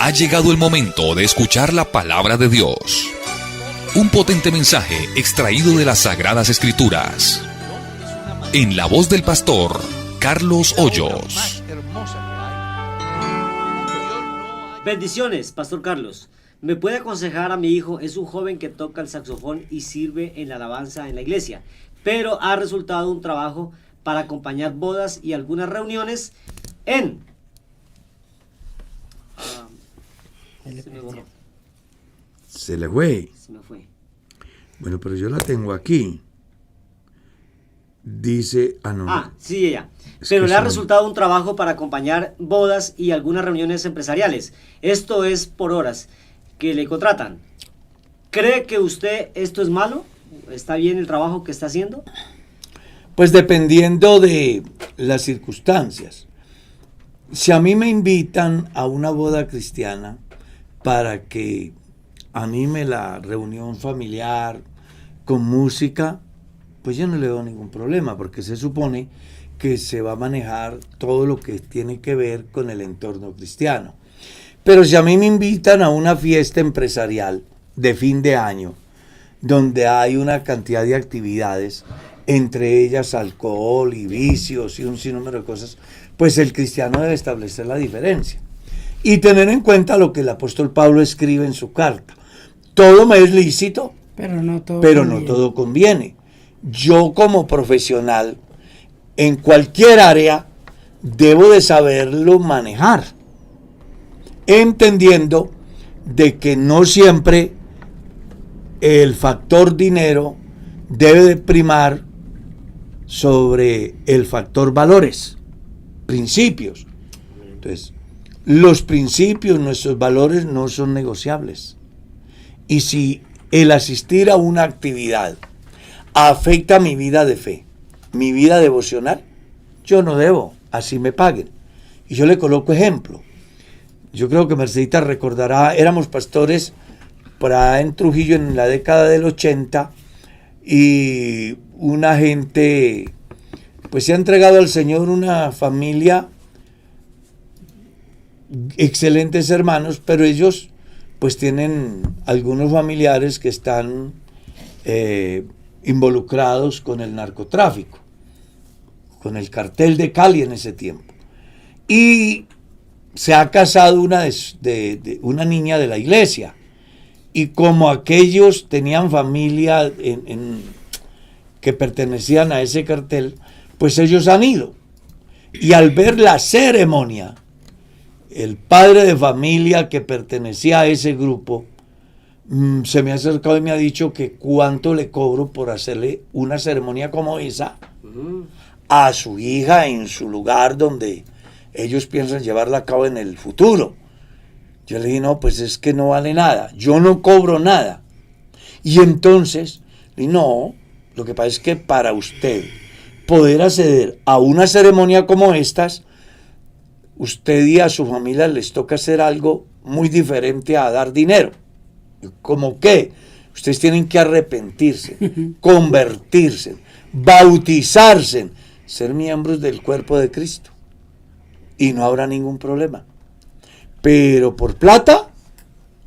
Ha llegado el momento de escuchar la palabra de Dios. Un potente mensaje extraído de las Sagradas Escrituras. En la voz del pastor Carlos Hoyos. Bendiciones, Pastor Carlos. ¿Me puede aconsejar a mi hijo? Es un joven que toca el saxofón y sirve en la alabanza en la iglesia, pero ha resultado un trabajo para acompañar bodas y algunas reuniones en... se me borró. Se le fue. Se me fue. Bueno, pero yo la tengo aquí. Dice... no. Sí, ella. Pero le ha resultado un trabajo para acompañar bodas y algunas reuniones empresariales. Esto es por horas que le contratan. ¿Cree que usted esto es malo? ¿Está bien el trabajo que está haciendo? Pues dependiendo de las circunstancias. Si a mí me invitan a una boda cristiana para que anime la reunión familiar con música, pues yo no le veo ningún problema, porque se supone que se va a manejar todo lo que tiene que ver con el entorno cristiano. Pero si a mí me invitan a una fiesta empresarial de fin de año, donde hay una cantidad de actividades, entre ellas alcohol y vicios y un sinnúmero de cosas, pues el cristiano debe establecer la diferencia y tener en cuenta lo que el apóstol Pablo escribe en su carta. Todo me es lícito, pero no todo conviene. Yo como profesional, en cualquier área, debo de saberlo manejar, entendiendo de que no siempre el factor dinero debe de primar sobre el factor valores, principios. Entonces, los principios, nuestros valores no son negociables. Y si el asistir a una actividad afecta mi vida de fe, mi vida devocional, yo no debo, así me paguen. Y yo le coloco ejemplo. Yo creo que Mercedita recordará, éramos pastores por allá en Trujillo en la década del 80 y una gente pues se ha entregado al Señor, una familia, excelentes hermanos, pero ellos pues tienen algunos familiares que están involucrados con el narcotráfico, con el cartel de Cali en ese tiempo. Y se ha casado una niña de la iglesia. Y como aquellos tenían familia que pertenecían a ese cartel, pues ellos han ido. Y al ver la ceremonia, el padre de familia que pertenecía a ese grupo se me ha acercado y me ha dicho que cuánto le cobro por hacerle una ceremonia como esa a su hija en su lugar donde ellos piensan llevarla a cabo en el futuro. Yo le dije, no, pues es que no vale nada, yo no cobro nada. Y entonces, no, lo que pasa es que para usted poder acceder a una ceremonia como estas, usted y a su familia les toca hacer algo muy diferente a dar dinero. ¿Cómo qué? Ustedes tienen que arrepentirse, convertirse, bautizarse, ser miembros del cuerpo de Cristo. Y no habrá ningún problema. Pero por plata,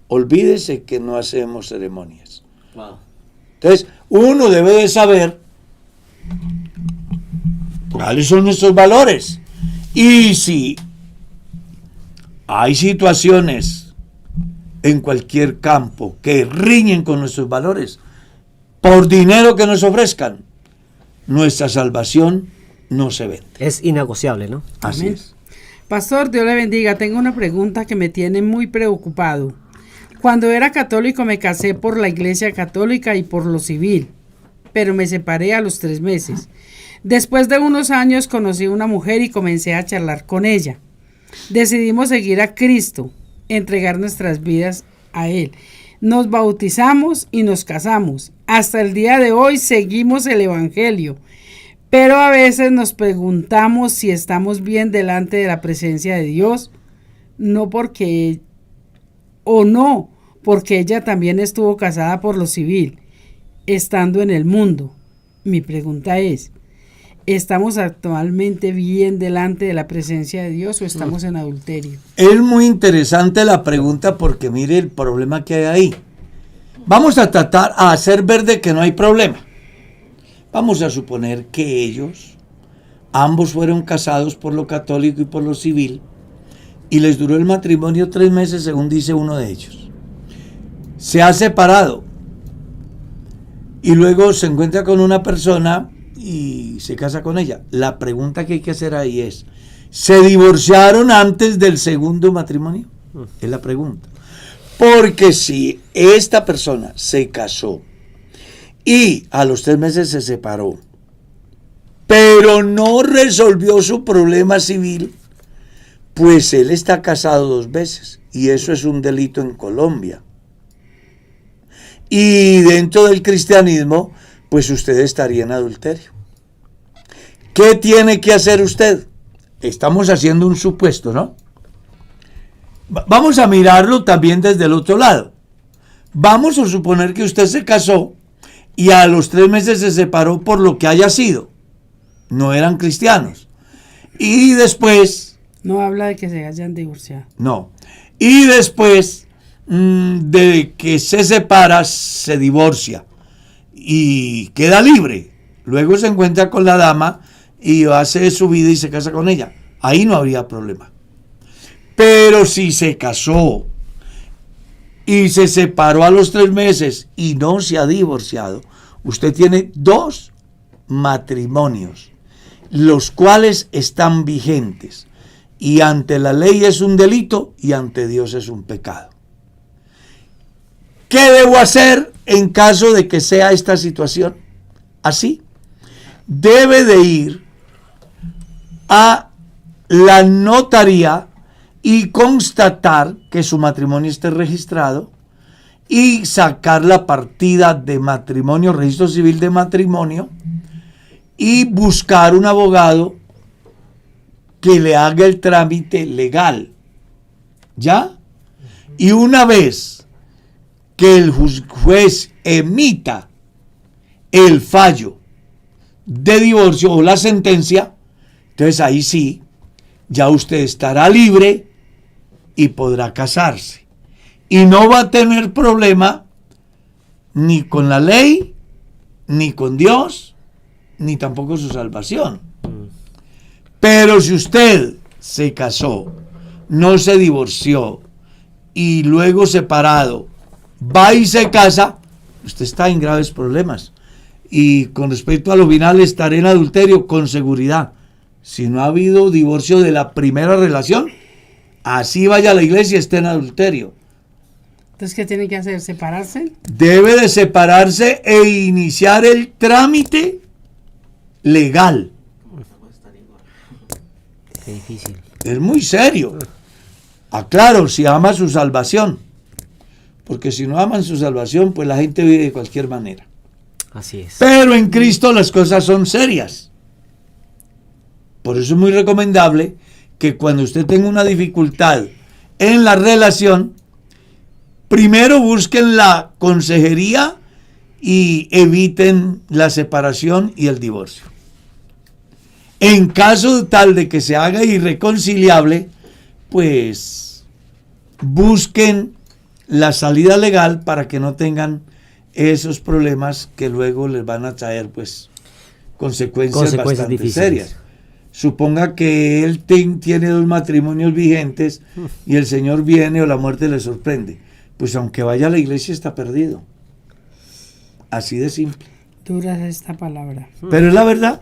olvídese que no hacemos ceremonias. Wow. Entonces, uno debe de saber cuáles son nuestros valores. Y si hay situaciones en cualquier campo que riñen con nuestros valores, por dinero que nos ofrezcan, nuestra salvación no se vende. Es innegociable, ¿no? Así Amén. es. Pastor, Dios le bendiga. Tengo una pregunta que me tiene muy preocupado. Cuando era católico me casé por la iglesia católica y por lo civil, pero me separé a los 3 meses. Después de unos años conocí a una mujer y comencé a charlar con ella. Decidimos seguir a Cristo, entregar nuestras vidas a Él. Nos bautizamos y nos casamos. Hasta el día de hoy seguimos el Evangelio. Pero a veces nos preguntamos si estamos bien delante de la presencia de Dios, porque ella también estuvo casada por lo civil, estando en el mundo. Mi pregunta es, ¿estamos actualmente bien delante de la presencia de Dios o estamos en adulterio? Es muy interesante la pregunta porque mire el problema que hay ahí. Vamos a tratar a hacer ver de que no hay problema. Vamos a suponer que ellos, ambos fueron casados por lo católico y por lo civil, y les duró el matrimonio 3 meses, según dice uno de ellos. Se ha separado y luego se encuentra con una persona y se casa con ella. La pregunta que hay que hacer ahí es, ¿se divorciaron antes del segundo matrimonio? Es la pregunta. Porque si esta persona se casó y a los 3 meses se separó, pero no resolvió su problema civil, pues él está casado 2 veces y eso es un delito en Colombia. Y dentro del cristianismo, pues usted estaría en adulterio. ¿Qué tiene que hacer usted? Estamos haciendo un supuesto, ¿no? Vamos a mirarlo también desde el otro lado. Vamos a suponer que usted se casó y a los 3 meses se separó por lo que haya sido. No eran cristianos. Y después... No habla de que se hayan divorciado. No. Y después de que se separa, se divorcia y queda libre. Luego se encuentra con la dama y hace su vida y se casa con ella. Ahí no habría problema. Pero si se casó y se separó a los 3 meses y no se ha divorciado, usted tiene 2 matrimonios, los cuales están vigentes. Y ante la ley es un delito y ante Dios es un pecado. ¿Qué debo hacer en caso de que sea esta situación así? Debe de ir a la notaría y constatar que su matrimonio esté registrado y sacar la partida de matrimonio, registro civil de matrimonio, y buscar un abogado que le haga el trámite legal. ¿Ya? Y una vez que el juez emita el fallo de divorcio o la sentencia, entonces ahí sí, ya usted estará libre y podrá casarse. Y no va a tener problema ni con la ley, ni con Dios, ni tampoco su salvación. Pero si usted se casó, no se divorció y luego separado va y se casa, usted está en graves problemas. Y con respecto a lo final, estaré en adulterio con seguridad. Si no ha habido divorcio de la primera relación, así vaya a la iglesia y esté en adulterio. Entonces, ¿qué tiene que hacer? ¿Separarse? Debe de separarse e iniciar el trámite legal. Qué difícil. Es muy serio. Aclaro, si ama su salvación. Porque si no aman su salvación, pues la gente vive de cualquier manera. Así es. Pero en Cristo las cosas son serias. Por eso es muy recomendable que cuando usted tenga una dificultad en la relación, primero busquen la consejería y eviten la separación y el divorcio. En caso tal de que se haga irreconciliable, pues busquen la salida legal para que no tengan esos problemas que luego les van a traer pues consecuencias bastante difíciles. serias. Suponga que él tiene 2 matrimonios vigentes y el Señor viene o la muerte le sorprende. Pues aunque vaya a la iglesia está perdido. Así de simple. Dura es esta palabra. Pero es la verdad.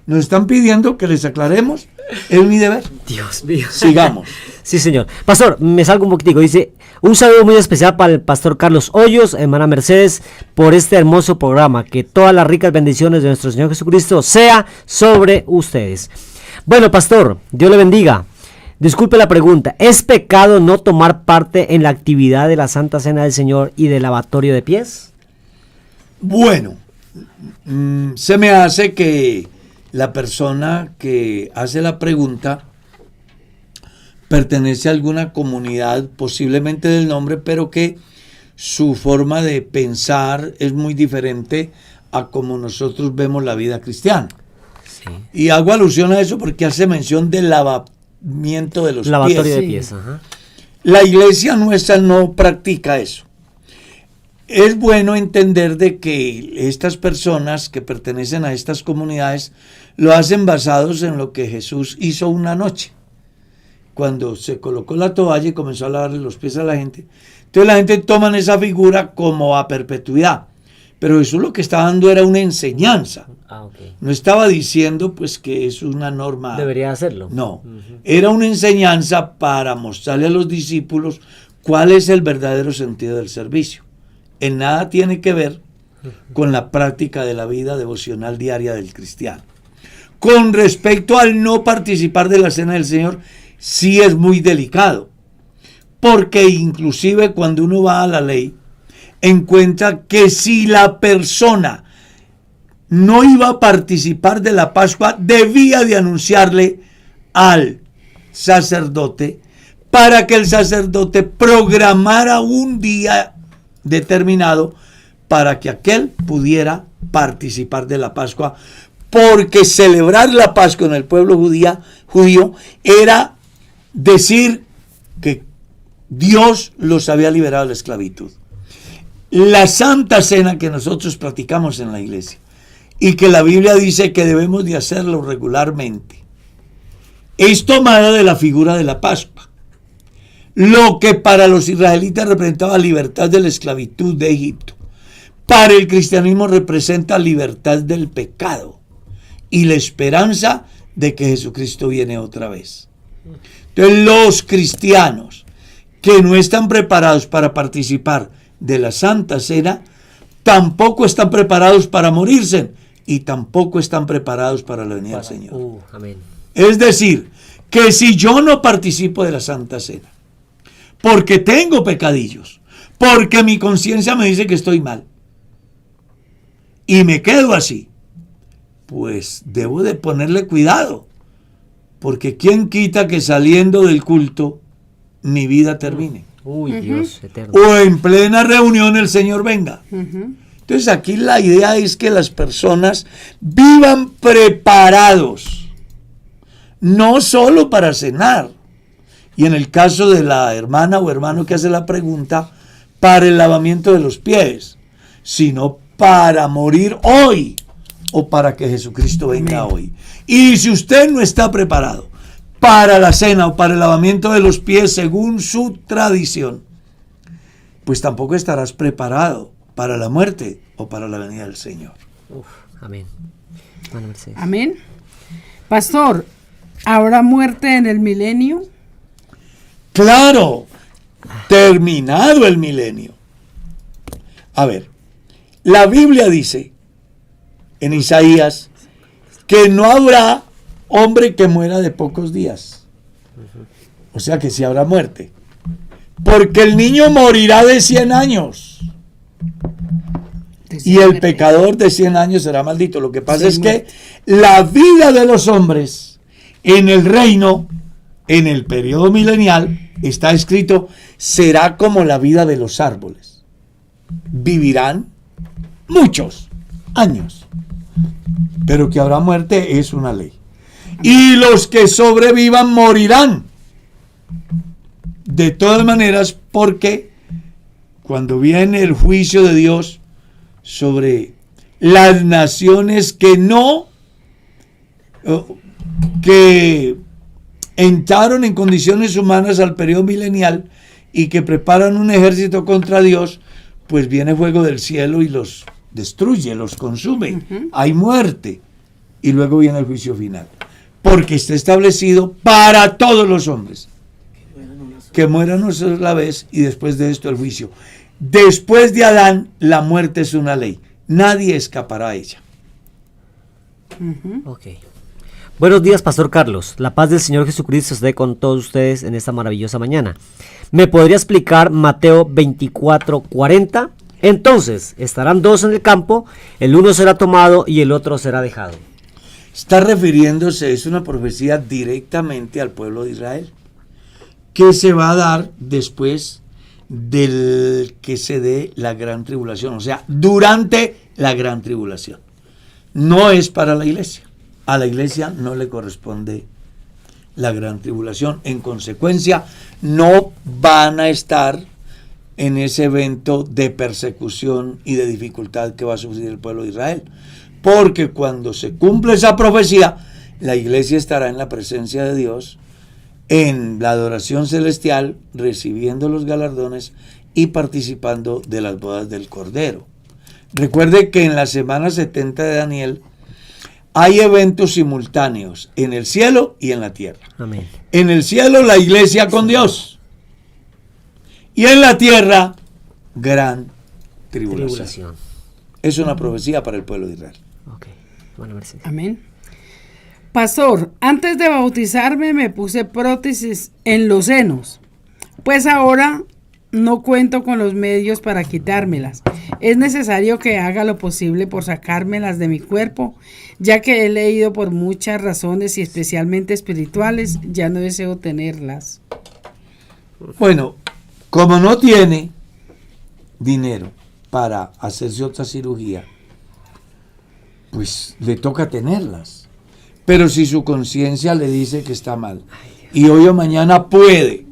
Nos están pidiendo que les aclaremos. Es mi deber. Dios mío. Sigamos. Sí, señor. Pastor, me salgo un poquitico. Dice, un saludo muy especial para el pastor Carlos Hoyos, hermana Mercedes, por este hermoso programa. Que todas las ricas bendiciones de nuestro Señor Jesucristo sea sobre ustedes. Bueno, pastor, Dios le bendiga. Disculpe la pregunta. ¿Es pecado no tomar parte en la actividad de la Santa Cena del Señor y del lavatorio de pies? Bueno, se me hace que la persona que hace la pregunta pertenece a alguna comunidad, posiblemente del nombre, pero que su forma de pensar es muy diferente a como nosotros vemos la vida cristiana. Y hago alusión a eso porque hace mención del lavamiento de los Lavatorio pies. de Sí. pies. Ajá. La iglesia nuestra no practica eso. Es bueno entender de que estas personas que pertenecen a estas comunidades lo hacen basados en lo que Jesús hizo una noche, cuando se colocó la toalla y comenzó a lavarle los pies a la gente. Entonces la gente toma esa figura como a perpetuidad, pero Jesús lo que estaba dando era una enseñanza. Ok. No estaba diciendo pues que es una norma. Debería hacerlo. No, era una enseñanza para mostrarle a los discípulos cuál es el verdadero sentido del servicio. En nada tiene que ver con la práctica de la vida devocional diaria del cristiano. Con respecto al no participar de la cena del Señor, sí es muy delicado, porque inclusive cuando uno va a la ley, encuentra que si la persona no iba a participar de la Pascua, debía de anunciarle al sacerdote para que el sacerdote programara un día determinado para que aquel pudiera participar de la Pascua, porque celebrar la Pascua en el pueblo judío era decir que Dios los había liberado de la esclavitud. La Santa Cena que nosotros practicamos en la iglesia y que la Biblia dice que debemos de hacerlo regularmente, es tomada de la figura de la Pascua. Lo que para los israelitas representaba libertad de la esclavitud de Egipto, para el cristianismo representa libertad del pecado y la esperanza de que Jesucristo viene otra vez. Entonces los cristianos que no están preparados para participar de la Santa Cena, tampoco están preparados para morirse y tampoco están preparados para la venida del Señor. Amén. Es decir, que si yo no participo de la Santa Cena, porque tengo pecadillos, porque mi conciencia me dice que estoy mal, y me quedo así, pues debo de ponerle cuidado, porque ¿quién quita que saliendo del culto mi vida termine? Uy, Dios eterno. O en plena reunión el Señor venga. Entonces aquí la idea es que las personas vivan preparados, no solo para cenar, y en el caso de la hermana o hermano que hace la pregunta, para el lavamiento de los pies, sino para morir hoy o para que Jesucristo venga hoy. Y si usted no está preparado para la cena o para el lavamiento de los pies según su tradición, pues tampoco estarás preparado para la muerte o para la venida del Señor. Amén. Bueno, Mercedes. Amén. Pastor, ¿habrá muerte en el milenio? Claro, terminado el milenio. A ver, la Biblia dice en Isaías que no habrá hombre que muera de pocos días. O sea que sí habrá muerte. Porque el niño morirá de 100 años. Y el pecador de 100 años será maldito. Lo que pasa es que la vida de los hombres en el reino, en el periodo milenial, está escrito, será como la vida de los árboles. Vivirán muchos años. Pero que habrá muerte es una ley. Y los que sobrevivan morirán. De todas maneras, porque cuando viene el juicio de Dios sobre las naciones que entraron en condiciones humanas al periodo milenial y que preparan un ejército contra Dios, pues viene fuego del cielo y los destruye, los consume. Hay muerte y luego viene el juicio final. Porque está establecido para todos los hombres. Que mueran una sola vez y después de esto el juicio. Después de Adán, la muerte es una ley. Nadie escapará a ella. Ok. Buenos días, Pastor Carlos. La paz del Señor Jesucristo esté con todos ustedes en esta maravillosa mañana. ¿Me podría explicar Mateo 24:40? Entonces, estarán dos en el campo, el uno será tomado y el otro será dejado. Está refiriéndose, es una profecía directamente al pueblo de Israel, que se va a dar después del que se dé la gran tribulación, o sea, durante la gran tribulación. No es para la iglesia. a la iglesia no le corresponde la gran tribulación. En consecuencia, no van a estar en ese evento de persecución y de dificultad que va a sufrir el pueblo de Israel. Porque cuando se cumple esa profecía, la iglesia estará en la presencia de Dios, en la adoración celestial, recibiendo los galardones y participando de las bodas del Cordero. Recuerde que en la semana 70 de Daniel hay eventos simultáneos en el cielo y en la tierra. Amén. En el cielo la iglesia con Dios y en la tierra gran tribulación. Es una profecía para el pueblo de Israel. Ok, bueno, merci. Amén. Pastor, antes de bautizarme me puse prótesis en los senos, pues ahora no cuento con los medios para quitármelas. Es necesario que haga lo posible por sacármelas de mi cuerpo, ya que he leído por muchas razones y especialmente espirituales, ya no deseo tenerlas. Bueno, como no tiene dinero para hacerse otra cirugía, pues le toca tenerlas. Pero si su conciencia le dice que está mal y hoy o mañana puede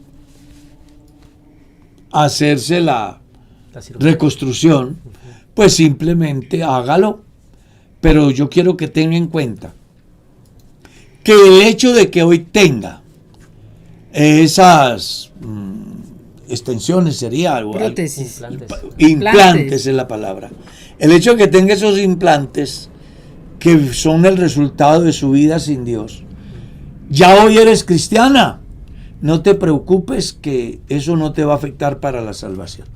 hacerse la reconstrucción, pues simplemente hágalo. Pero yo quiero que tenga en cuenta que el hecho de que hoy tenga esas extensiones sería algo, Prótesis. implantes es la palabra. El hecho de que tenga esos implantes que son el resultado de su vida sin Dios. Ya hoy eres cristiana. No te preocupes que eso no te va a afectar para la salvación.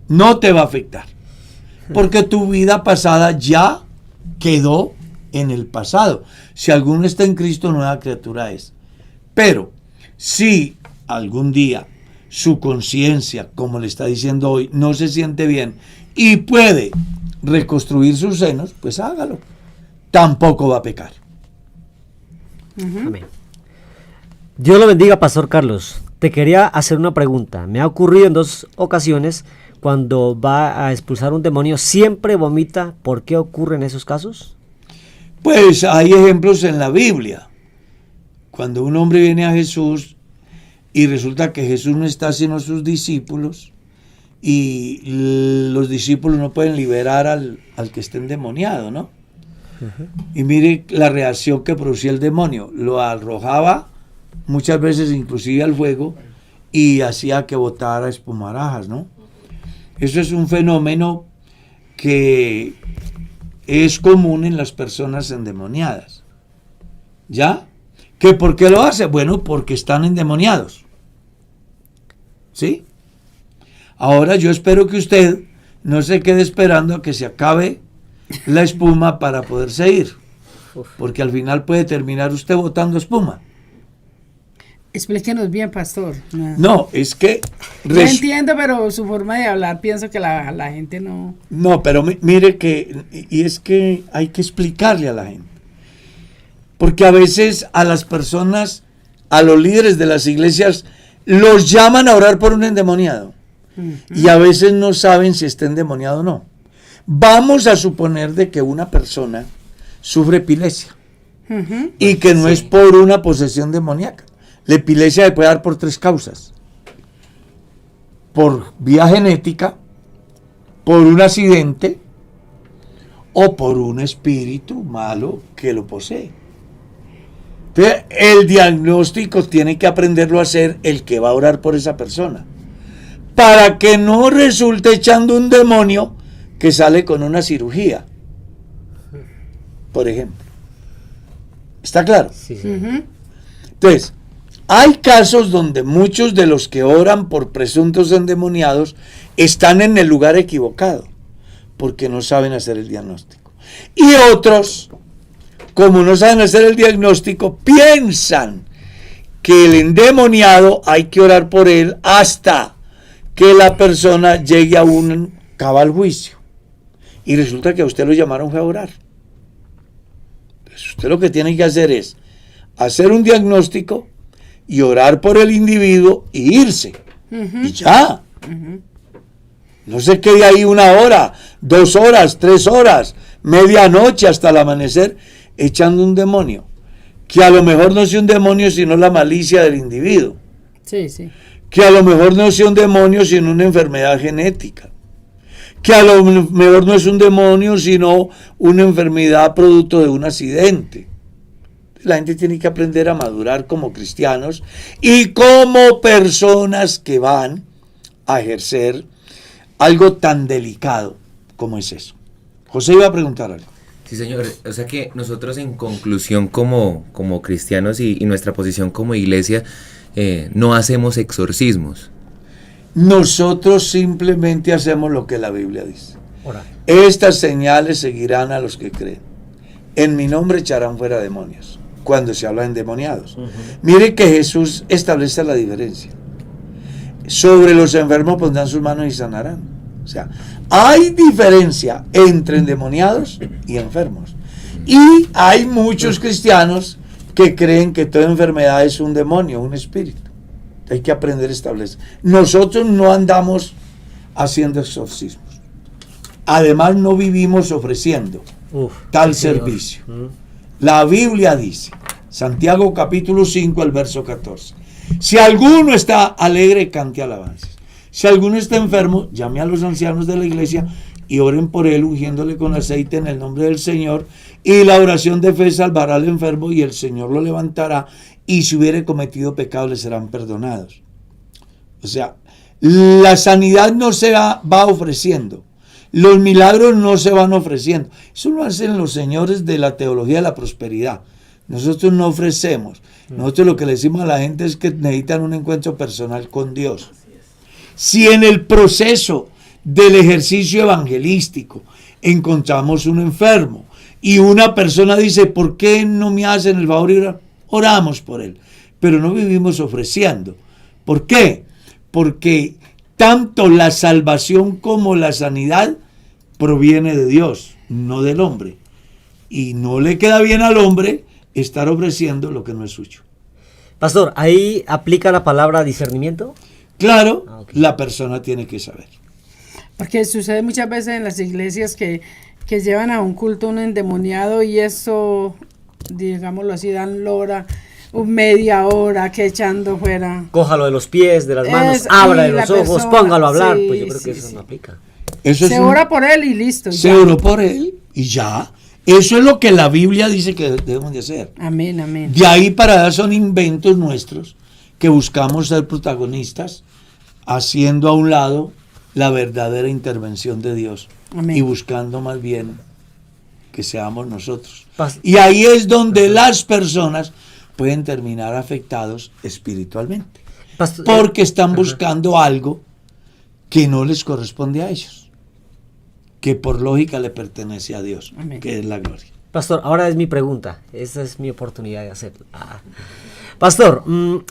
No te va a afectar. Porque tu vida pasada ya quedó en el pasado. Si alguno está en Cristo, nueva criatura es. Pero si algún día su conciencia, como le está diciendo hoy, no se siente bien y puede reconstruir sus senos, pues hágalo. Tampoco va a pecar. Amén. Dios lo bendiga, Pastor Carlos. Te quería hacer una pregunta. Me ha ocurrido en 2 ocasiones cuando va a expulsar un demonio, siempre vomita. ¿Por qué ocurre en esos casos? Pues hay ejemplos en la Biblia. Cuando un hombre viene a Jesús y resulta que Jesús no está sino sus discípulos y los discípulos no pueden liberar al que esté endemoniado, ¿no? Y mire la reacción que producía el demonio. Lo arrojaba muchas veces inclusive al fuego y hacía que botara espumarajas, ¿no? Eso es un fenómeno que es común en las personas endemoniadas. ¿Ya? ¿Que por qué lo hace? Bueno, porque están endemoniados. ¿Sí? Ahora yo espero que usted no se quede esperando a que se acabe la espuma para poderse ir, porque al final puede terminar usted botando espuma. Explíquenos bien, pastor. No, es que... Yo entiendo, pero su forma de hablar, pienso que la gente no... No, pero mire que... Y es que hay que explicarle a la gente. Porque a veces a las personas, a los líderes de las iglesias, los llaman a orar por un endemoniado. Y a veces no saben si está endemoniado o no. Vamos a suponer de que una persona sufre epilepsia y que no es por una posesión demoníaca. La epilepsia se puede dar por 3 causas: por vía genética, por un accidente o por un espíritu malo que lo posee. Entonces, el diagnóstico tiene que aprenderlo a hacer el que va a orar por esa persona, para que no resulte echando un demonio que sale con una cirugía, por ejemplo. ¿Está claro? Sí, sí. Entonces, hay casos donde muchos de los que oran por presuntos endemoniados están en el lugar equivocado, porque no saben hacer el diagnóstico. Y otros, como no saben hacer el diagnóstico, piensan que el endemoniado hay que orar por él hasta que la persona llegue a un cabal juicio. Y resulta que a usted lo llamaron fue a orar. Entonces usted lo que tiene que hacer es hacer un diagnóstico y orar por el individuo y irse. Y ya. No se quede ahí 1 hora, 2 horas, 3 horas, medianoche hasta el amanecer, echando un demonio, que a lo mejor no sea un demonio sino la malicia del individuo, Sí, sí. que a lo mejor no sea un demonio sino una enfermedad genética, que a lo mejor no es un demonio sino una enfermedad producto de un accidente. La gente tiene que aprender a madurar como cristianos y como personas que van a ejercer algo tan delicado como es eso. José iba a preguntar algo. Sí, señor. O sea que nosotros en conclusión como cristianos y nuestra posición como iglesia, no hacemos exorcismos. Nosotros simplemente hacemos lo que la Biblia dice. Orar. Estas señales seguirán a los que creen. En mi nombre echarán fuera demonios, cuando se habla de endemoniados. Mire que Jesús establece la diferencia. Sobre los enfermos pondrán sus manos y sanarán. O sea, hay diferencia entre endemoniados y enfermos. Y hay muchos cristianos que creen que toda enfermedad es un demonio, un espíritu. Hay que aprender a establecer. Nosotros no andamos haciendo exorcismos. Además, no vivimos ofreciendo tal servicio. La Biblia dice, Santiago capítulo 5, el verso 14. Si alguno está alegre, cante alabanzas. Si alguno está enfermo, llame a los ancianos de la iglesia y oren por él, ungiéndole con aceite en el nombre del Señor. Y la oración de fe salvará al enfermo y el Señor lo levantará. Y si hubiere cometido pecado, le serán perdonados. O sea, la sanidad no se va ofreciendo. Los milagros no se van ofreciendo. Eso lo hacen los señores de la teología de la prosperidad. Nosotros no ofrecemos. Nosotros lo que le decimos a la gente es que necesitan un encuentro personal con Dios. Si en el proceso del ejercicio evangelístico encontramos un enfermo y una persona dice, ¿por qué no me hacen el favor de orar? Oramos por él, pero no vivimos ofreciendo. ¿Por qué? Porque tanto la salvación como la sanidad proviene de Dios, no del hombre. Y no le queda bien al hombre estar ofreciendo lo que no es suyo. Pastor, ¿ahí aplica la palabra discernimiento? Claro, Okay. La persona tiene que saber. Porque sucede muchas veces en las iglesias que llevan a un culto un endemoniado y eso, digámoslo así, dan lora, media hora que echando fuera. Cójalo de los pies, de las manos, Es- abra y de la los ojos, persona, póngalo a hablar. sí, Pues yo creo que sí, eso sí. no aplica. Eso Se es ora por él y listo. se ya. oró por él y ya. Eso es lo que la Biblia dice que debemos de hacer. Amén, amén. De ahí para allá son inventos nuestros que buscamos ser protagonistas, haciendo a un lado la verdadera intervención de Dios. Amén. Y buscando más bien que seamos nosotros. Pas- Y ahí es donde las personas pueden terminar afectados espiritualmente, Pastor, porque están buscando algo que no les corresponde a ellos, que por lógica le pertenece a Dios, Amén. que es la gloria. Pastor, ahora es mi pregunta. Esa es mi oportunidad de hacerlo. Pastor,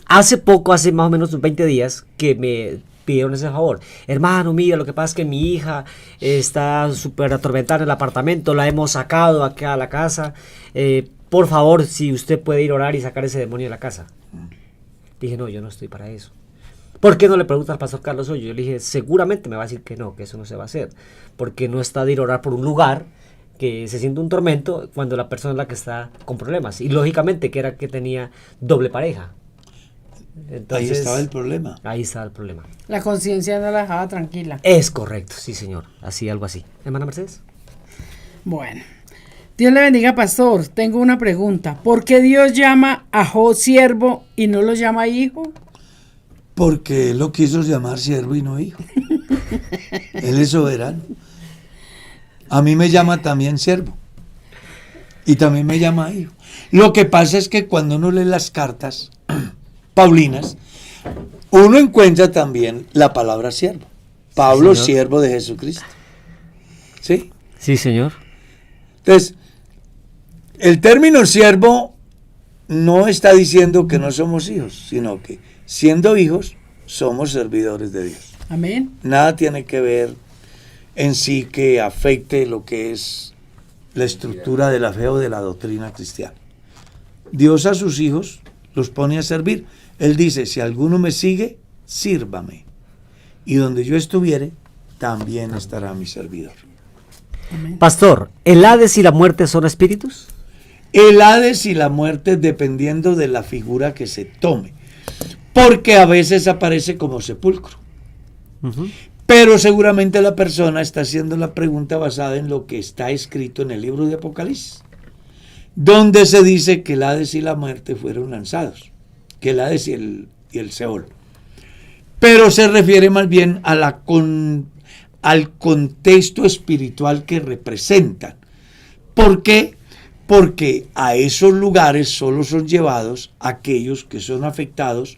hace poco, hace más o menos 20 días, que me pidieron ese favor. Hermano, mira, lo que pasa es que mi hija está súper atormentada en el apartamento, la hemos sacado acá a la casa. Por favor, si usted puede ir a orar y sacar ese demonio de la casa. Dije, no, yo no estoy para eso. ¿Por qué no le pregunta al pastor Carlos Hoyo? Yo le dije, seguramente me va a decir que no, que eso no se va a hacer. Porque no está de ir a orar por un lugar que se siente un tormento cuando la persona es la que está con problemas. Y lógicamente que era que tenía doble pareja. Entonces, Ahí estaba el problema. Ahí estaba el problema. La conciencia no la dejaba tranquila. Es correcto, sí señor. Así, algo así. Hermana Mercedes. Bueno, Dios le bendiga, pastor. Tengo una pregunta. ¿Por qué Dios llama a Job siervo y no lo llama hijo? Porque él lo quiso llamar siervo y no hijo. Él es soberano. A mí me llama también siervo. Y también me llama hijo. Lo que pasa es que cuando uno lee las cartas paulinas, uno encuentra también la palabra siervo. Pablo, señor. siervo de Jesucristo. ¿Sí? Sí, señor. Entonces, el término siervo no está diciendo que no somos hijos, sino que siendo hijos, somos servidores de Dios. Amén. Nada tiene que ver en sí que afecte lo que es la estructura de la fe o de la doctrina cristiana. Dios a sus hijos los pone a servir. Él dice, si alguno me sigue, sírvame. Y donde yo estuviere, también estará mi servidor. Amén. Pastor, ¿el Hades y la muerte son espíritus? el Hades y la muerte dependiendo de la figura que se tome, porque a veces aparece como sepulcro. Pero seguramente la persona está haciendo la pregunta basada en lo que está escrito en el libro de Apocalipsis, donde se dice que el Hades y la muerte fueron lanzados, que el Hades y el Seol. Pero se refiere más bien a al contexto espiritual que representan. ¿Por qué? Porque a esos lugares solo son llevados aquellos que son afectados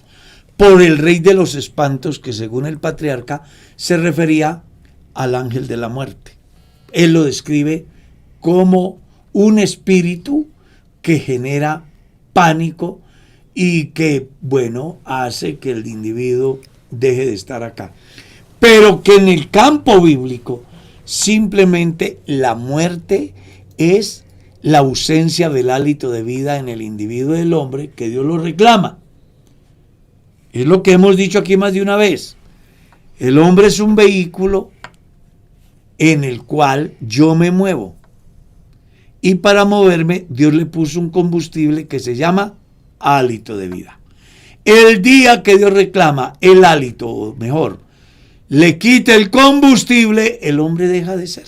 por el rey de los espantos, que según el patriarca se refería al ángel de la muerte. Él lo describe como un espíritu que genera pánico y que, bueno, hace que el individuo deje de estar acá. Pero que en el campo bíblico simplemente la muerte es la ausencia del hálito de vida en el individuo del hombre, que Dios lo reclama. Es lo que hemos dicho aquí más de una vez. El hombre es un vehículo en el cual yo me muevo. Y para moverme, Dios le puso un combustible que se llama hálito de vida. El día que Dios reclama el hálito, o mejor, le quita el combustible, el hombre deja de ser.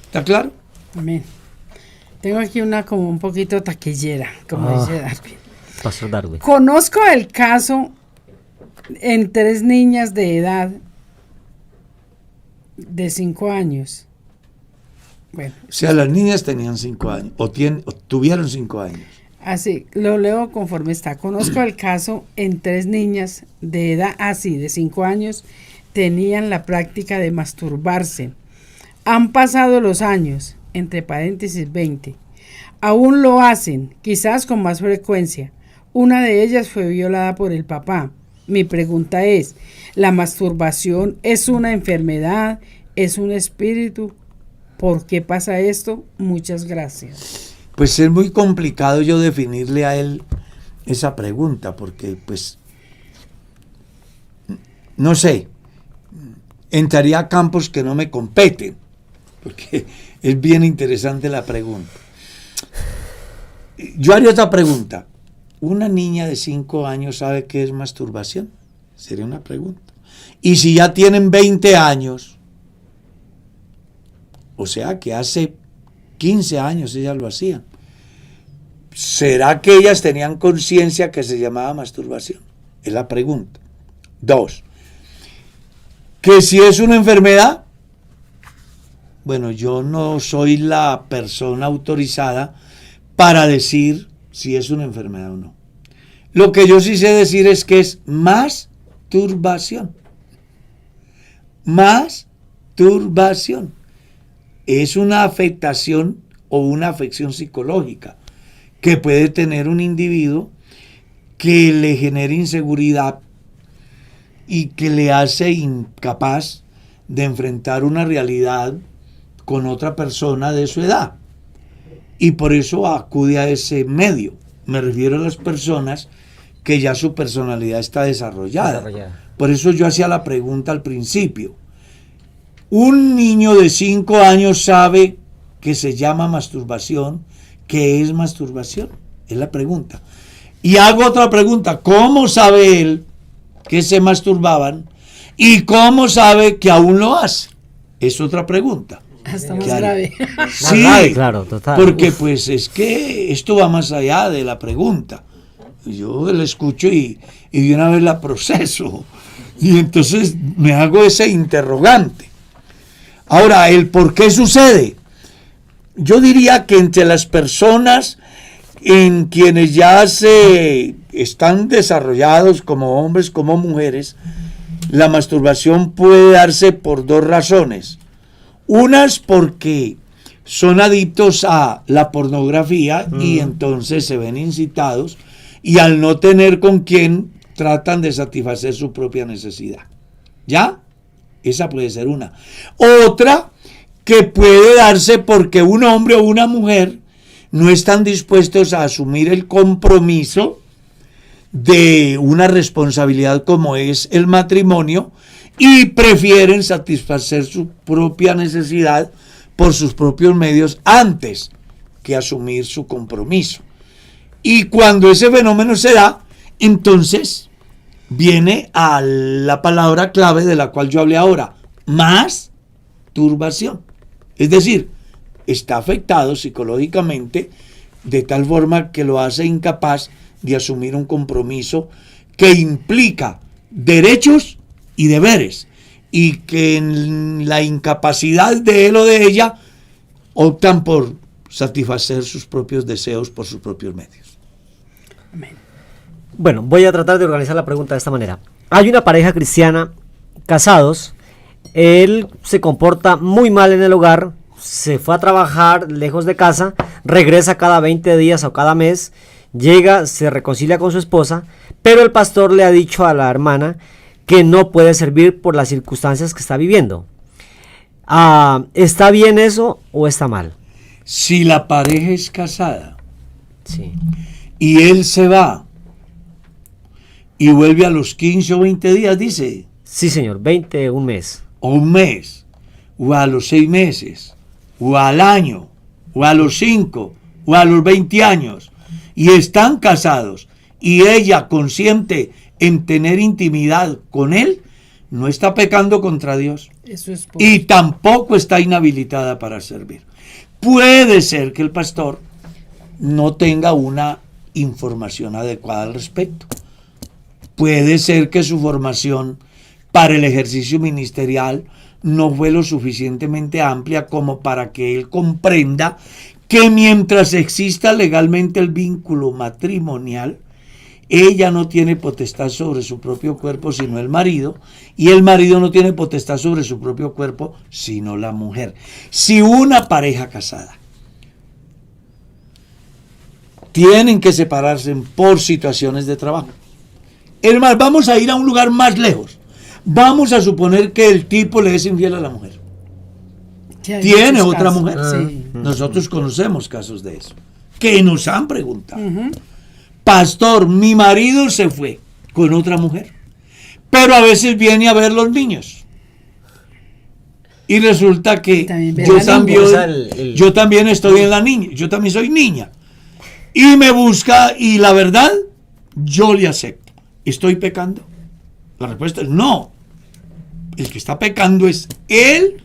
¿Está claro? Amén. Tengo aquí una como un poquito taquillera, como dice Darwin. Pastor Darwin. Conozco el caso en 3 niñas de edad de 5 años. Bueno. O sea, las niñas tenían 5 años, o tuvieron 5 años. Así, lo leo conforme está. Conozco el caso en 3 niñas de edad, de 5 años, tenían la práctica de masturbarse. Han pasado los años, entre paréntesis 20. Aún lo hacen, quizás con más frecuencia. Una de ellas fue violada por el papá. Mi pregunta es, ¿la masturbación es una enfermedad? ¿Es un espíritu? ¿Por qué pasa esto? Muchas gracias. Pues es muy complicado yo definirle a él esa pregunta, porque pues, no sé, entraría a campos que no me competen, porque es bien interesante la pregunta. Yo haría otra pregunta. ¿Una niña de 5 años sabe qué es masturbación? Sería una pregunta. Y si ya tienen 20 años, o sea que hace 15 años ellas lo hacían, ¿será que ellas tenían conciencia que se llamaba masturbación? Es la pregunta. 2. Que si es una enfermedad, bueno, yo no soy la persona autorizada para decir si es una enfermedad o no. Lo que yo sí sé decir es que es masturbación. Masturbación. Es una afectación o una afección psicológica que puede tener un individuo que le genera inseguridad y que le hace incapaz de enfrentar una realidad con otra persona de su edad. Y por eso acude a ese medio. Me refiero a las personas que ya su personalidad está desarrollada. Por eso yo hacía la pregunta al principio. Un niño de 5 años sabe que se llama masturbación. ¿Qué es masturbación? Es la pregunta. Y hago otra pregunta. ¿Cómo sabe él que se masturbaban? ¿Y cómo sabe que aún lo hace? Es otra pregunta. Hasta más grave. Sí, grave, claro, total. Porque pues es que esto va más allá de la pregunta. Yo la escucho y de una vez la proceso. Y entonces me hago ese interrogante. Ahora, ¿el por qué sucede? Yo diría que entre las personas en quienes ya se están desarrollados como hombres, como mujeres, la masturbación puede darse por 2 razones. Unas porque son adictos a la pornografía y entonces se ven incitados y al no tener con quién tratan de satisfacer su propia necesidad. ¿Ya? Esa puede ser una. Otra que puede darse porque un hombre o una mujer no están dispuestos a asumir el compromiso de una responsabilidad como es el matrimonio y prefieren satisfacer su propia necesidad por sus propios medios antes que asumir su compromiso. Y cuando ese fenómeno se da, entonces viene a la palabra clave de la cual yo hablé ahora, masturbación. Es decir, está afectado psicológicamente de tal forma que lo hace incapaz de asumir un compromiso que implica derechos y deberes, y que en la incapacidad de él o de ella optan por satisfacer sus propios deseos por sus propios medios. Bueno, voy a tratar de organizar la pregunta de esta manera. Hay una pareja cristiana, casados, él se comporta muy mal en el hogar, se fue a trabajar lejos de casa, regresa cada 20 días o cada mes, llega, se reconcilia con su esposa, pero el pastor le ha dicho a la hermana que no puede servir por las circunstancias que está viviendo. ¿Está bien eso o está mal? Si la pareja es casada, Sí. y él se va y vuelve a los 15 o 20 días, dice, Sí, señor, 20, un mes. o un mes, o a los 6 meses, o al año, o a los 5, o a los 20 años, y están casados, y ella consiente en tener intimidad con él, no está pecando contra Dios, Eso es y tampoco está inhabilitada para servir. Puede ser que el pastor no tenga una información adecuada al respecto. Puede ser que su formación para el ejercicio ministerial no fue lo suficientemente amplia como para que él comprenda que mientras exista legalmente el vínculo matrimonial, ella no tiene potestad sobre su propio cuerpo sino el marido, y el marido no tiene potestad sobre su propio cuerpo sino la mujer. Si una pareja casada tienen que separarse por situaciones de trabajo, es más, vamos a ir a un lugar más lejos. Vamos a suponer que el tipo le es infiel a la mujer. ¿Tiene otra mujer? Sí. Nosotros conocemos casos de eso, que nos han preguntado. Pastor, mi marido se fue con otra mujer, pero a veces viene a ver los niños. Y resulta que También ve yo la también, niña. yo también estoy en la niña, yo también soy niña. Y me busca, y la verdad, yo le acepto. ¿Estoy pecando? La respuesta es no. El que está pecando es él,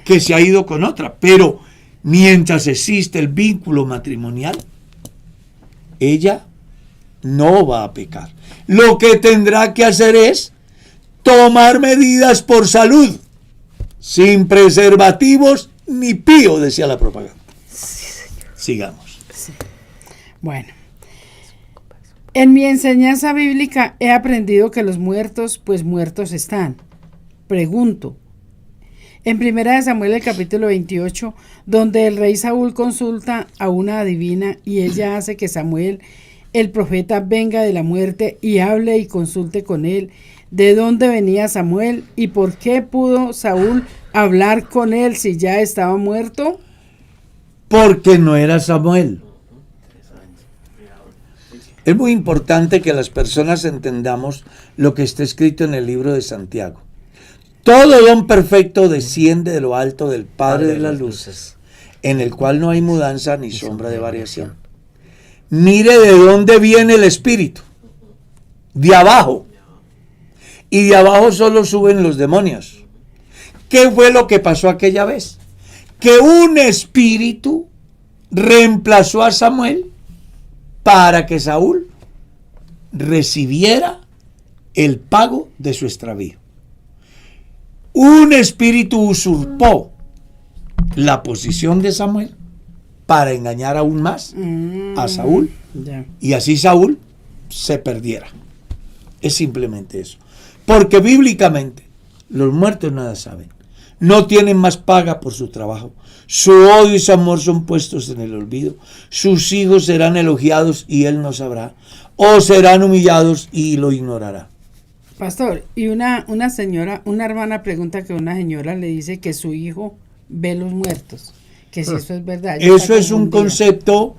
que se ha ido con otra. Pero mientras existe el vínculo matrimonial, ella no va a pecar. Lo que tendrá que hacer es tomar medidas por salud, sin preservativos ni pío, decía la propaganda. Sigamos. Bueno, en mi enseñanza bíblica he aprendido que los muertos, pues muertos están. Pregunto, en 1 Samuel el capítulo 28, donde el rey Saúl consulta a una adivina y ella hace que Samuel, el profeta, venga de la muerte y hable y consulte con él de dónde venía Samuel y por qué pudo Saúl hablar con él si ya estaba muerto. Porque no era Samuel. Es muy importante que las personas entendamos lo que está escrito en el libro de Santiago. Todo don perfecto desciende de lo alto del Padre de las luces, en el cual no hay mudanza ni sombra de variación. Mire de dónde viene el Espíritu. De abajo. Y de abajo solo suben los demonios. ¿Qué fue lo que pasó aquella vez? Que un espíritu reemplazó a Samuel para que Saúl recibiera el pago de su extravío. Un espíritu usurpó la posición de Samuel para engañar aún más a Saúl, Ya. y así Saúl se perdiera. Es simplemente eso. Porque bíblicamente los muertos nada saben. No tienen más paga por su trabajo. Su odio y su amor son puestos en el olvido. Sus hijos serán elogiados y él no sabrá. O serán humillados y lo ignorará. Pastor, y una señora, una hermana pregunta que una señora le dice que su hijo ve los muertos, que si eso es verdad. Ella Eso está es un confundida. concepto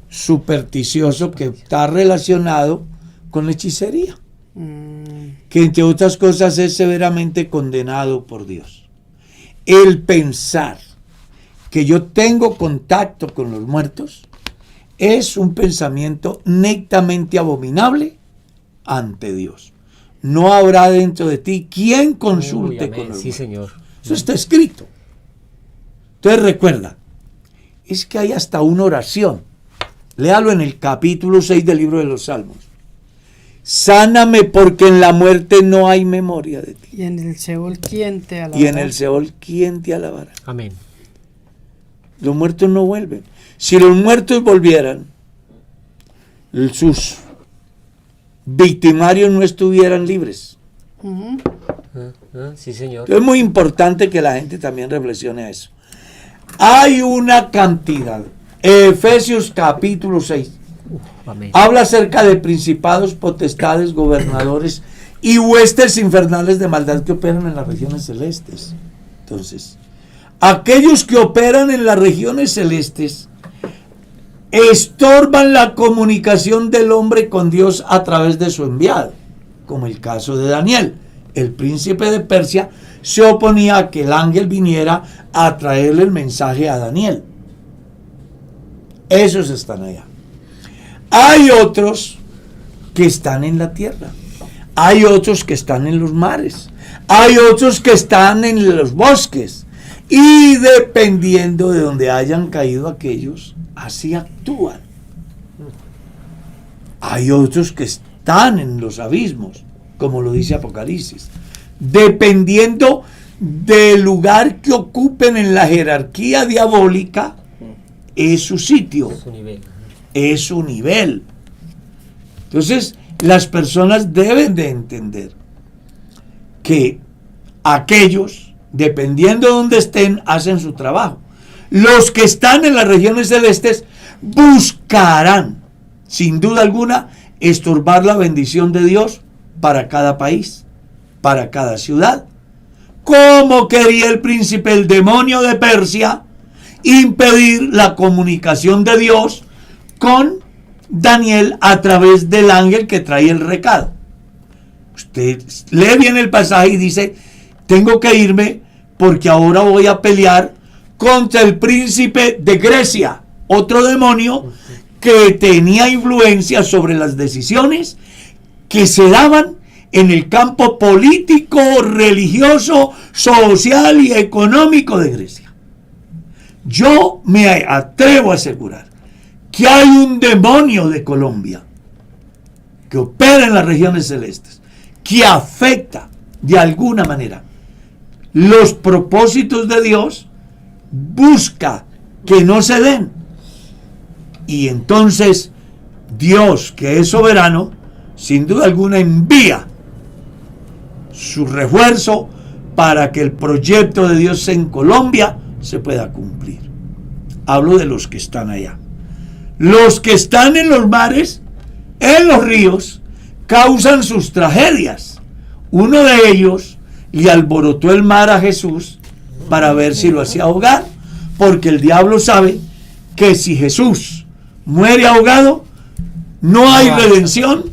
supersticioso que está relacionado con la hechicería, que entre otras cosas es severamente condenado por Dios. El pensar que yo tengo contacto con los muertos, es un pensamiento netamente abominable ante Dios. No habrá dentro de ti quien consulte con los Sí, muertos. Señor. Eso está escrito. Entonces recuerda, es que hay hasta una oración. Léalo en el capítulo 6 del libro de los Salmos. Sáname porque en la muerte no hay memoria de ti. Y en el Seol, ¿quién te alabará? Y en el Seol, ¿quién te alabará? Amén. Los muertos no vuelven. Si los muertos volvieran, sus victimarios no estuvieran libres. Ujú. Sí, Señor. Es muy importante que la gente también reflexione a eso. Hay una cantidad. Efesios capítulo 6. Amén. Habla acerca de principados, potestades, gobernadores y huestes infernales de maldad que operan en las regiones celestes. Entonces, aquellos que operan en las regiones celestes estorban la comunicación del hombre con Dios a través de su enviado, como el caso de Daniel. El príncipe de Persia se oponía a que el ángel viniera a traerle el mensaje a Daniel. Esos están allá. Hay otros que están en la tierra. Hay otros que están en los mares. Hay otros que están en los bosques. Y dependiendo de donde hayan caído aquellos, así actúan. Hay otros que están en los abismos, como lo dice Apocalipsis. Dependiendo del lugar que ocupen en la jerarquía diabólica, es su sitio, Su nivel. es su nivel. Entonces, las personas deben de entender que aquellos, dependiendo de donde estén, hacen su trabajo. Los que están en las regiones celestes buscarán, sin duda alguna, estorbar la bendición de Dios para cada país, para cada ciudad. Como quería el príncipe, el demonio de Persia, impedir la comunicación de Dios con Daniel a través del ángel que trae el recado. Usted lee bien el pasaje y dice, tengo que irme porque ahora voy a pelear contra el príncipe de Grecia, otro demonio que tenía influencia sobre las decisiones que se daban en el campo político, religioso, social y económico de Grecia. Yo me atrevo a asegurar que hay un demonio de Colombia que opera en las regiones celestes, que afecta de alguna manera los propósitos de Dios, busca que no se den. Y entonces Dios, que es soberano, sin duda alguna envía su refuerzo para que el proyecto de Dios en Colombia se pueda cumplir. Hablo de los que están allá. Los que están en los mares, en los ríos, causan sus tragedias. Uno de ellos le alborotó el mar a Jesús para ver si lo hacía ahogar, porque el diablo sabe que si Jesús muere ahogado, no hay redención,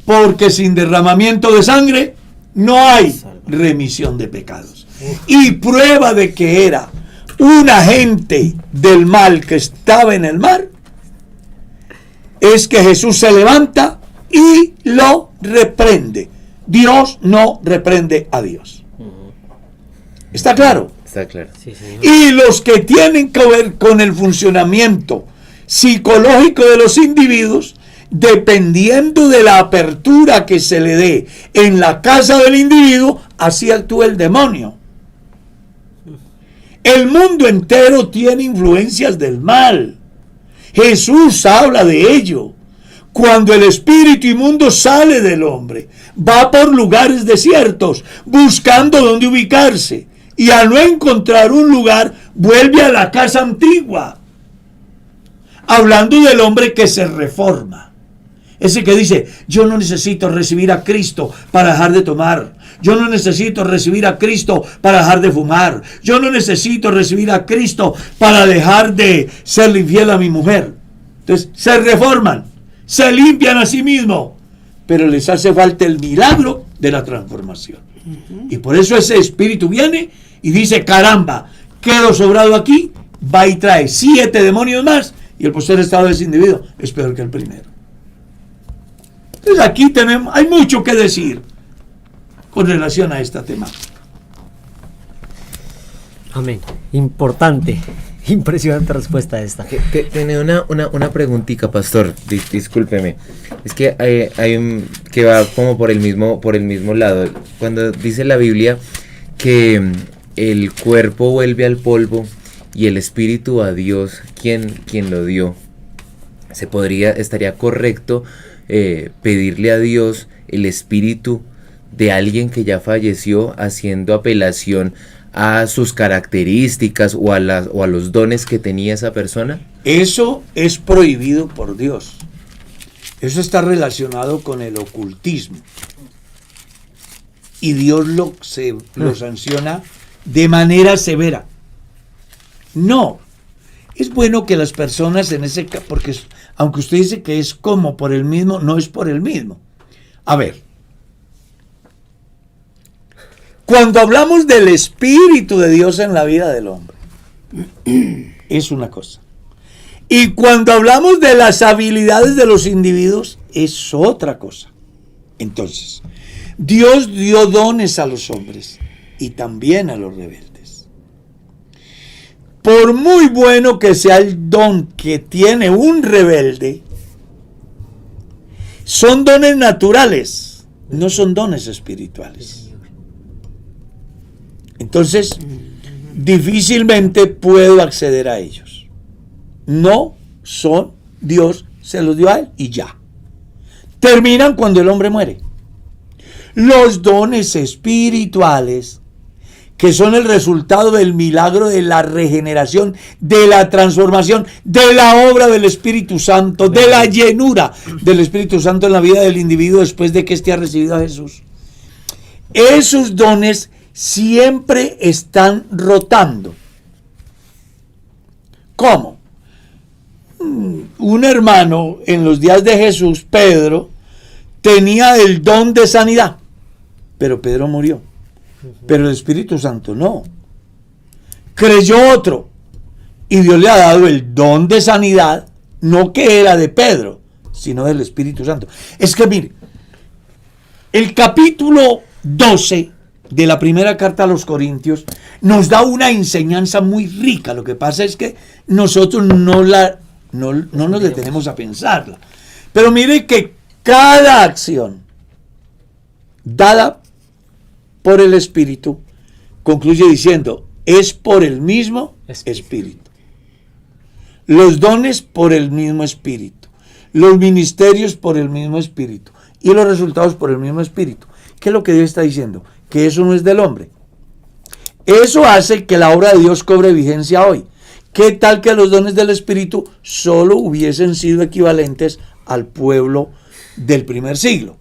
porque sin derramamiento de sangre no hay remisión de pecados. Y prueba de que era un agente del mal que estaba en el mar es que Jesús se levanta y lo reprende. Dios no reprende a Dios. ¿Está claro? Está claro. Sí, Señor. Y los que tienen que ver con el funcionamiento psicológico de los individuos, dependiendo de la apertura que se le dé en la casa del individuo, así actúa el demonio. El mundo entero tiene influencias del mal. Jesús habla de ello. Cuando el espíritu inmundo sale del hombre, va por lugares desiertos, buscando dónde ubicarse. Y al no encontrar un lugar, vuelve a la casa antigua. Hablando del hombre que se reforma. Ese que dice, yo no necesito recibir a Cristo para dejar de tomar. Yo no necesito recibir a Cristo para dejar de fumar. Yo no necesito recibir a Cristo para dejar de serle infiel a mi mujer. Entonces, se reforman, se limpian a sí mismos, pero les hace falta el milagro de la transformación. Y por eso ese espíritu viene y dice, caramba, quedo sobrado aquí va y trae 7 demonios más, y el posterior estado de ese individuo es peor que el primero. Entonces aquí hay mucho que decir con relación a esta temática. Amén. Importante. Impresionante respuesta esta. Tiene una preguntita, pastor. Discúlpeme. Es que hay que va como por el mismo lado. Cuando dice la Biblia que el cuerpo vuelve al polvo y el espíritu a Dios, quien lo dio, estaría correcto pedirle a Dios el espíritu de alguien que ya falleció, haciendo apelación a sus características o a los dones que tenía esa persona. Eso es prohibido por Dios. Eso está relacionado con el ocultismo. Y Dios lo sanciona de manera severa. No. Es bueno que las personas en ese caso, porque aunque usted dice que es como por el mismo, no es por el mismo. A ver. Cuando hablamos del Espíritu de Dios en la vida del hombre, es una cosa. Y cuando hablamos de las habilidades de los individuos, es otra cosa. Entonces, Dios dio dones a los hombres y también a los rebeldes. Por muy bueno que sea el don que tiene un rebelde, son dones naturales, no son dones espirituales. Entonces, difícilmente puedo acceder a ellos. No son, Dios se los dio a él y ya. Terminan cuando el hombre muere. Los dones espirituales, que son el resultado del milagro de la regeneración, de la transformación, de la obra del Espíritu Santo, de la llenura del Espíritu Santo en la vida del individuo después de que éste ha recibido a Jesús. Esos dones siempre están rotando. ¿Cómo? Un hermano en los días de Jesús, Pedro, tenía el don de sanidad, pero Pedro murió. Pero el Espíritu Santo no. Creyó otro y Dios le ha dado el don de sanidad, no que era de Pedro, sino del Espíritu Santo. Es que mire, el capítulo 12 de la primera carta a los Corintios nos da una enseñanza muy rica. Lo que pasa es que nosotros no nos detenemos a pensarla. Pero mire que cada acción dada por el Espíritu concluye diciendo, es por el mismo Espíritu. Los dones por el mismo Espíritu. Los ministerios por el mismo Espíritu. Y los resultados por el mismo Espíritu. ¿Qué es lo que Dios está diciendo? Que eso no es del hombre. Eso hace que la obra de Dios cobre vigencia hoy. ¿Qué tal que los dones del Espíritu solo hubiesen sido equivalentes al pueblo del primer siglo?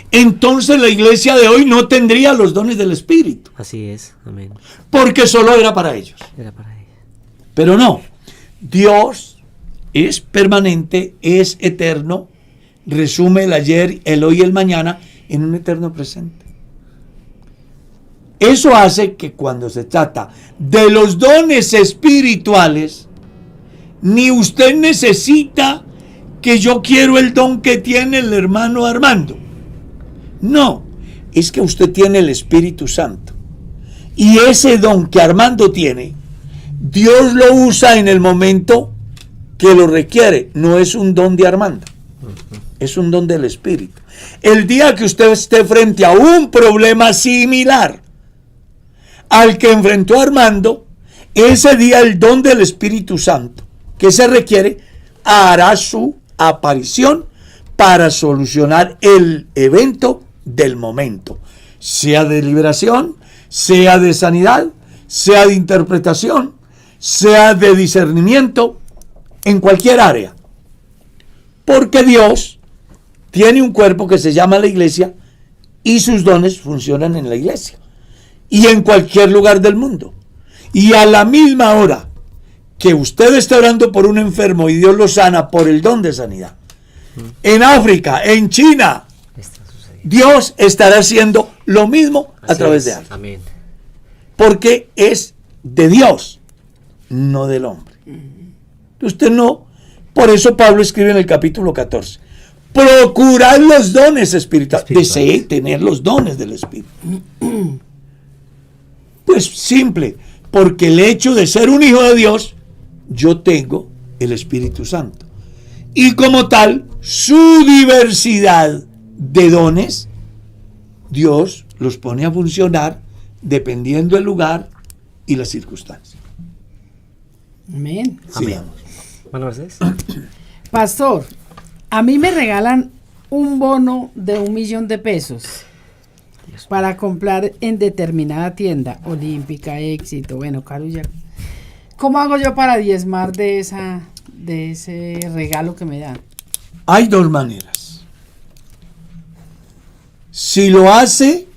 Entonces la iglesia de hoy no tendría los dones del Espíritu. Así es, amén. Porque solo era para ellos. Era para ellos. Pero no, Dios es permanente, es eterno, resume el ayer, el hoy y el mañana en un eterno presente. Eso hace que cuando se trata de los dones espirituales, ni usted necesita que yo quiero el don que tiene el hermano Armando. No, es que usted tiene el Espíritu Santo. Y ese don que Armando tiene, Dios lo usa en el momento que lo requiere. No es un don de Armando, es un don del Espíritu. El día que usted esté frente a un problema similar al que enfrentó Armando, ese día el don del Espíritu Santo que se requiere hará su aparición para solucionar el evento del momento, sea de liberación, sea de sanidad, sea de interpretación, sea de discernimiento, en cualquier área. Porque Dios tiene un cuerpo que se llama la iglesia y sus dones funcionan en la iglesia y en cualquier lugar del mundo. Y a la misma hora que usted está orando por un enfermo y Dios lo sana por el don de sanidad, en África, en China, Dios estará haciendo lo mismo a través de alguien. Amén. Porque es de Dios. no del hombre. Usted no. Por eso Pablo escribe en el capítulo 14, procurad los dones espirituales. Desee tener los dones del Espíritu. Pues simple, porque el hecho de ser un hijo de Dios, yo tengo el Espíritu Santo. Y como tal, su diversidad de dones, Dios los pone a funcionar dependiendo del lugar y las circunstancias. Amén. Sigamos. Bueno, Mercedes. Pastor, a mí me regalan un bono de 1.000.000 de pesos para comprar en determinada tienda, Olímpica, Éxito, bueno, caro ya. ¿Cómo hago yo para diezmar de ese regalo que me dan? Hay dos maneras. Si lo hace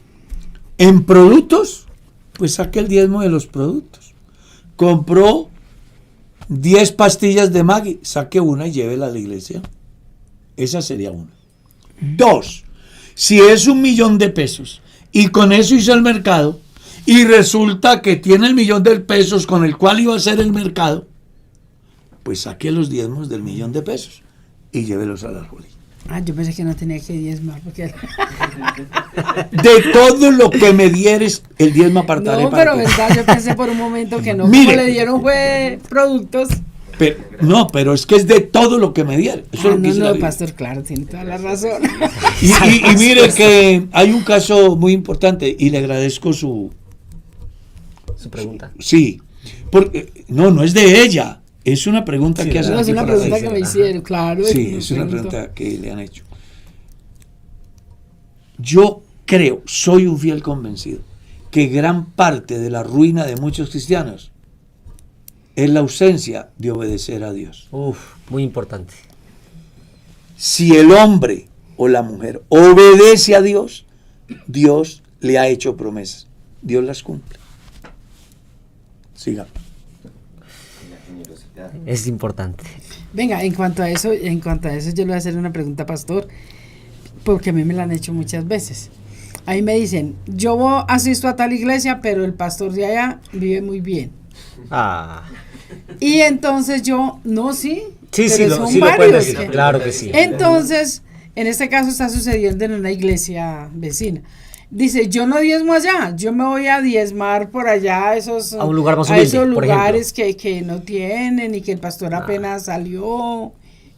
en productos, pues saque el diezmo de los productos. Compró 10 pastillas de Maggi, saque una y llévela a la iglesia. Esa sería una. 2, si es 1.000.000 de pesos y con eso hizo el mercado y resulta que tiene el 1.000.000 de pesos con el cual iba a hacer el mercado, pues saque los diezmos del 1.000.000 de pesos y llévelos al arbolí. Yo pensé que no tenía que diezmar porque... De todo lo que me dieres, el diezmo apartaré No, para pero ti. verdad, yo pensé por un momento que no. Mire. Como le dieron fue productos. Pero es que es de todo lo que me dieron. Eso es lo que dice la Biblia. pastor, claro, tiene toda la razón. Y mire que hay un caso muy importante y le agradezco su pregunta. Sí, porque no es de ella. Es una pregunta que hacen. No, es aquí una para pregunta la que me iglesia. hicieron, claro. Sí, es una pregunta que le han hecho. Yo creo, soy un fiel convencido, que gran parte de la ruina de muchos cristianos es la ausencia de obedecer a Dios. Muy importante. Si el hombre o la mujer obedece a Dios, Dios le ha hecho promesas. Dios las cumple. Siga. Es importante. Venga, en cuanto a eso, yo le voy a hacer una pregunta, pastor, porque a mí me la han hecho muchas veces. Ahí me dicen, yo asisto a tal iglesia, pero el pastor de allá vive muy bien. Y entonces yo, no, sí. Sí, pero lo son pueden varios decir, que- claro que sí. Entonces, en este caso está sucediendo en una iglesia vecina. Dice, yo no diezmo allá, yo me voy a diezmar por allá A un lugar más a humilde, esos por lugares que no tienen y que el pastor apenas salió.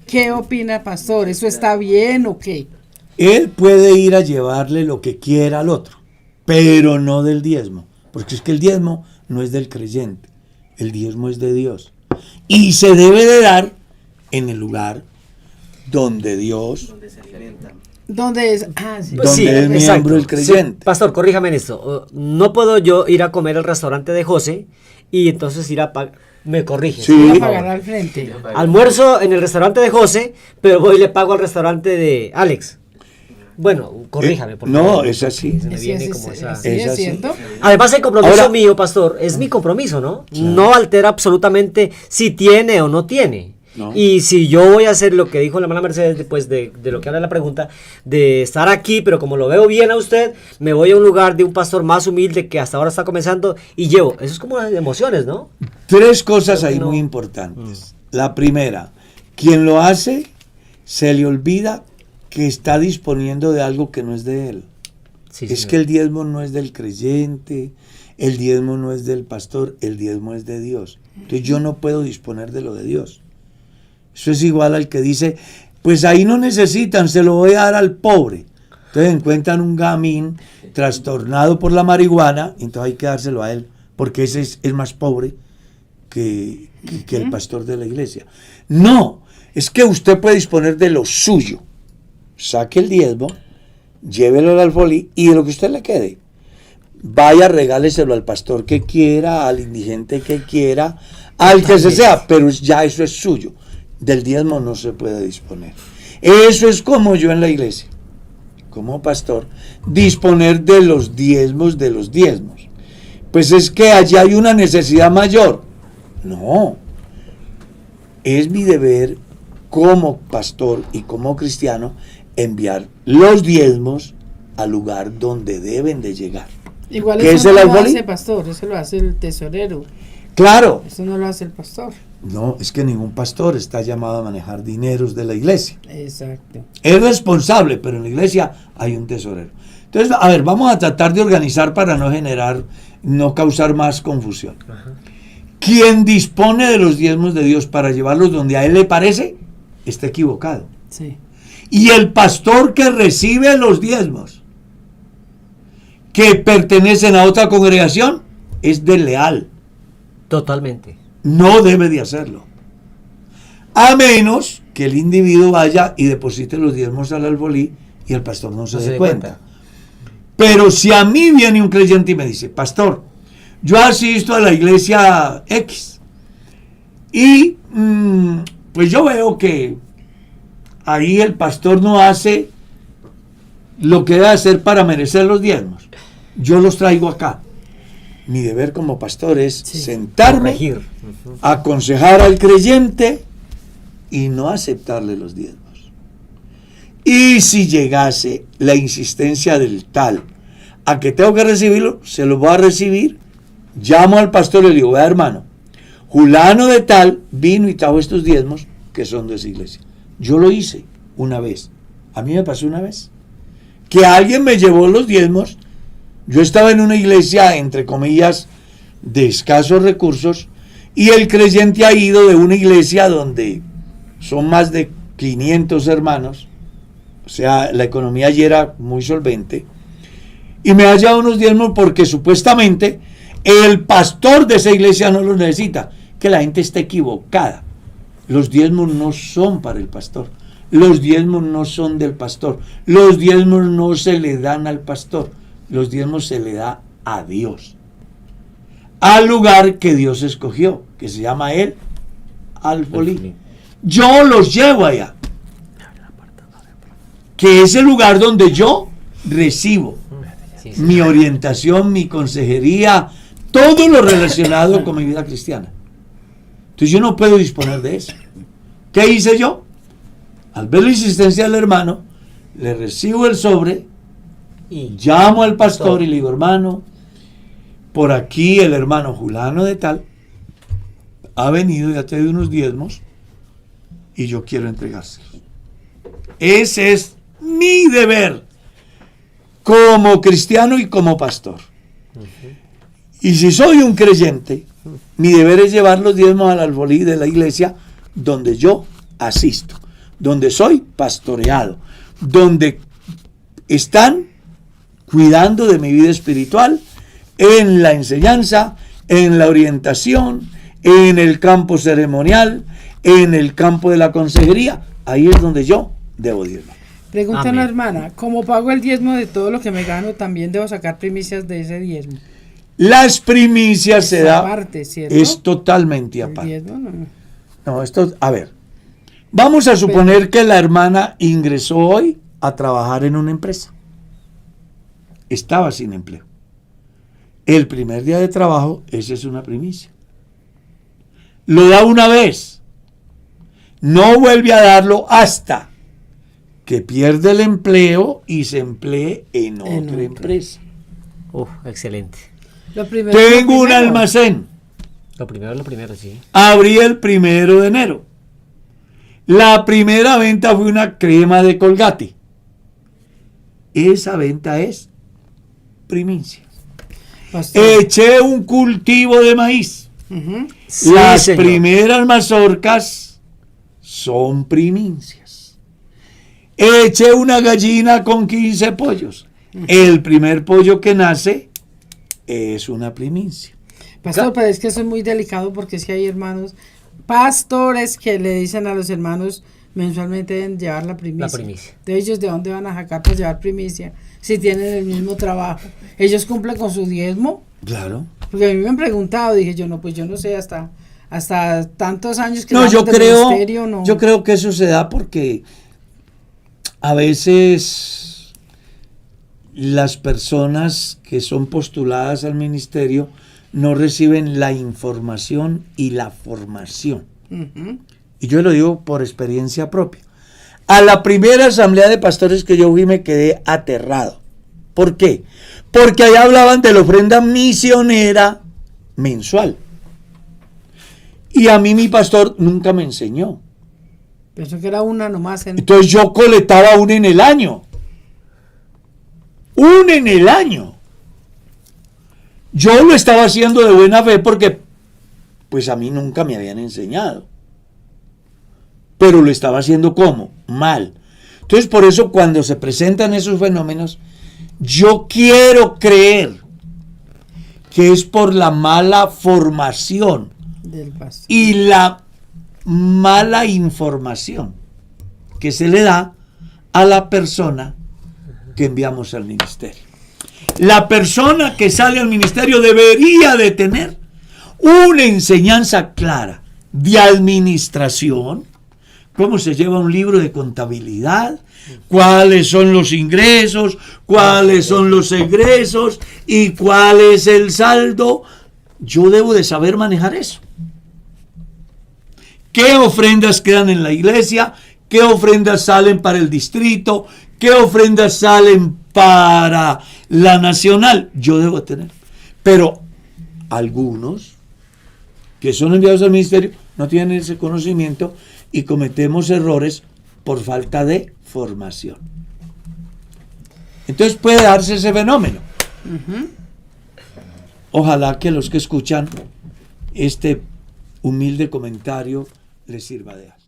¿Qué opina, pastor? ¿Eso está bien o qué? Él puede ir a llevarle lo que quiera al otro, pero no del diezmo, porque es que el diezmo no es del creyente, el diezmo es de Dios. Y se debe de dar en el lugar donde Dios, ¿Dónde es? Sí. donde es miembro el creyente. Sí, pastor, corríjame en esto. No puedo yo ir a comer al restaurante de José y entonces ir a pagar. Me corrige. Sí. Voy por a favor. pagar al frente. Almuerzo en el restaurante de José, pero voy y le pago al restaurante de Alex. Bueno, corríjame, por No, favor. es así. Se me Sí, viene sí, como sí, esa- sí, Es es así. cierto. Además, el compromiso Ahora- mío, pastor, es mi compromiso, ¿no? No altera absolutamente si tiene o no tiene. No. Y si yo voy a hacer lo que dijo la hermana Mercedes después de lo que habla la pregunta, de estar aquí, pero como lo veo bien a usted, me voy a un lugar de un pastor más humilde que hasta ahora está comenzando y llevo. Eso es como las emociones, ¿no? 3 cosas Creo que ahí no. muy importantes. La primera, quien lo hace se le olvida que está disponiendo de algo que no es de él. Sí, Es señor. que el diezmo no es del creyente, el diezmo no es del pastor, el diezmo es de Dios. Entonces yo no puedo disponer de lo de Dios. Eso es igual al que dice, pues ahí no necesitan, se lo voy a dar al pobre. Entonces encuentran un gamín trastornado por la marihuana, entonces hay que dárselo a él, porque ese es más pobre que el pastor de la iglesia. No, es que usted puede disponer de lo suyo. Saque el diezmo, llévelo al alfolí y de lo que usted le quede, vaya, regáleselo al pastor que quiera, al indigente que quiera, al que se sea, pero ya eso es suyo. Del diezmo no se puede disponer. Eso es como yo en la iglesia, como pastor, disponer de los diezmos de los diezmos. Pues es que allá hay una necesidad mayor. No, es mi deber como pastor y como cristiano enviar los diezmos al lugar donde deben de llegar. Igual ¿Qué eso es el no lo alfolí? hace pastor, eso lo hace el tesorero. Claro. Eso no lo hace el pastor. No, es que ningún pastor está llamado a manejar dineros de la iglesia. Exacto. Es responsable, pero en la iglesia hay un tesorero. Entonces, a ver, vamos a tratar de organizar para no causar más confusión. Quien dispone de los diezmos de Dios para llevarlos donde a él le parece, está equivocado. Sí. Y el pastor que recibe los diezmos, que pertenecen a otra congregación, es desleal. Totalmente. No debe de hacerlo. A menos que el individuo vaya y deposite los diezmos al alfolí y el pastor no se dé cuenta. Pero si a mí viene un creyente y me dice, pastor, yo asisto a la iglesia X y pues yo veo que ahí el pastor no hace lo que debe hacer para merecer los diezmos, yo los traigo acá. Mi deber como pastor es sentarme, corregir, aconsejar al creyente y no aceptarle los diezmos. Y si llegase la insistencia del tal a que tengo que recibirlo, se lo voy a recibir, llamo al pastor y le digo, vea hermano, Julano de tal vino y trajo estos diezmos que son de esa iglesia. Yo lo hice una vez. A mí me pasó una vez que alguien me llevó los diezmos. Yo estaba en una iglesia, entre comillas, de escasos recursos, y el creyente ha ido de una iglesia donde son más de 500 hermanos, o sea, la economía allí era muy solvente, y me ha llevado unos diezmos porque supuestamente el pastor de esa iglesia no los necesita. Que la gente está equivocada. Los diezmos no son para el pastor. Los diezmos no son del pastor. Los diezmos no se le dan al pastor. Los diezmos se le da a Dios. Al lugar que Dios escogió, que se llama el alfolí. Yo los llevo allá. Que es el lugar donde yo recibo mi orientación, mi consejería, todo lo relacionado con mi vida cristiana. Entonces yo no puedo disponer de eso. ¿Qué hice yo? Al ver la insistencia del hermano, le recibo el sobre, llamo al pastor y le digo, hermano, por aquí el hermano Julano de tal ha venido y ha traído unos diezmos y yo quiero entregárselos. Ese es mi deber como cristiano y como pastor. Y si soy un creyente, mi deber es llevar los diezmos al alfolí de la iglesia donde yo asisto, donde soy pastoreado, donde están cuidando de mi vida espiritual, en la enseñanza, en la orientación, en el campo ceremonial, en el campo de la consejería. Ahí es donde yo debo diezmar. Pregunta a la hermana, como pago el diezmo de todo lo que me gano, también debo sacar primicias de ese diezmo. Las primicias se da, aparte, ¿cierto? es totalmente aparte. El diezmo no. No, esto, a ver, vamos a suponer que la hermana ingresó hoy a trabajar en una empresa. Estaba sin empleo. El primer día de trabajo, esa es una primicia. Lo da una vez. No vuelve a darlo hasta que pierde el empleo y se emplee en otra empresa. Excelente. Tengo un almacén. Lo primero, sí. Abrí el 1 de enero. La primera venta fue una crema de Colgate. Esa venta es primicia. Pastor. Eché un cultivo de maíz. Sí, Las señor. primeras mazorcas son primicias. Eché una gallina con 15 pollos. El primer pollo que nace es una primicia. Pastor, pero es que eso es muy delicado porque es que hay hermanos, pastores que le dicen a los hermanos mensualmente deben llevar la primicia. La primicia. De ellos, ¿de dónde van a sacar para llevar primicia? Si tienen el mismo trabajo. ¿Ellos cumplen con su diezmo? Claro. Porque a mí me han preguntado, dije yo, no, pues yo no sé, hasta tantos años que No, llevamos del ministerio, yo creo que eso se da porque a veces las personas que son postuladas al ministerio no reciben la información y la formación. Y yo lo digo por experiencia propia. A la primera asamblea de pastores que yo fui me quedé aterrado. ¿Por qué? Porque allá hablaban de la ofrenda misionera mensual. Y a mí mi pastor nunca me enseñó. Pensó que era una nomás. Entonces yo colectaba una en el año. Una en el año. Yo lo estaba haciendo de buena fe porque pues a mí nunca me habían enseñado. Pero lo estaba haciendo ¿cómo? Mal. Entonces por eso cuando se presentan esos fenómenos, yo quiero creer que es por la mala formación del pastor y la mala información que se le da a la persona que enviamos al ministerio. La persona que sale al ministerio debería de tener una enseñanza clara de administración, cómo se lleva un libro de contabilidad, cuáles son los ingresos, cuáles son los egresos y cuál es el saldo. Yo debo de saber manejar eso. ¿Qué ofrendas quedan en la iglesia? ¿Qué ofrendas salen para el distrito? ¿Qué ofrendas salen para la nacional? Yo debo tener. Pero algunos que son enviados al ministerio no tienen ese conocimiento y cometemos errores por falta de formación. Entonces puede darse ese fenómeno. Ojalá que los que escuchan este humilde comentario les sirva de algo.